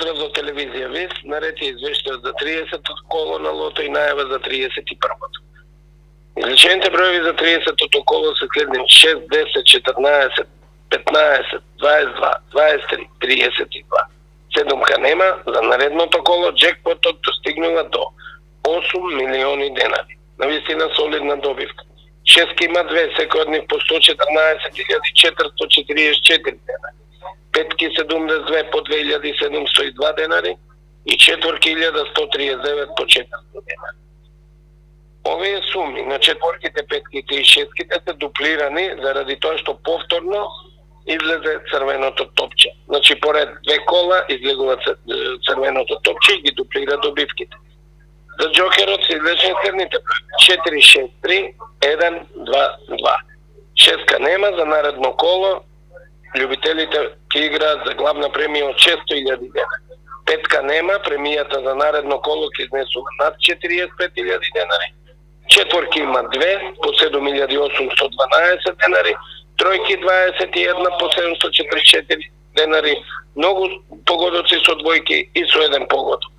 Поздрав до телевизија ВИС, наред е извештај за 30-то коло на лото и најава за 31-то. Изличените броеви за 30-то коло се следни 6, 10, 14, 15, 22, 23, 32. Седумка нема, за наредното коло джекпотот достигнува до 8 милиони денари. Навистина солидна добивка. Шестки има 2, секој од нив по 114.444 денари. Петки 72 по 2702 денари и четворки 1139 по 400 денари. Овие суми на четворките, петките и шестките се дуплирани заради тоа што повторно излезе црвеното топче. Значи поред две кола излегува црвеното топче и ги дуплира добивките. За джокерот се излечени следните бројки: 4, 6, 3, 1, 2, 2. Шестка нема, за наредно коло љубителите ќе играат за главна премија од 600.000 денари. Петка нема, премијата за наредно коло ќе изнесува над 45.000 денари. Четворки има 2 по 7.812 денари, тројки 21 по 744 денари, многу погодоци со двојки и со еден погодок.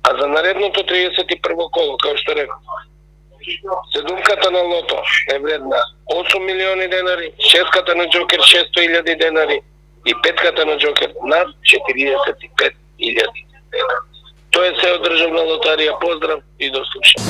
А за наредното 31 коло, како што реков, седумката на лото е вредна 8 милиони денари, шестката на джокер 600.000 денари и петката на джокер над 45.000 денари. Тоа е се од Државна лотарија. Поздрав и до слушање.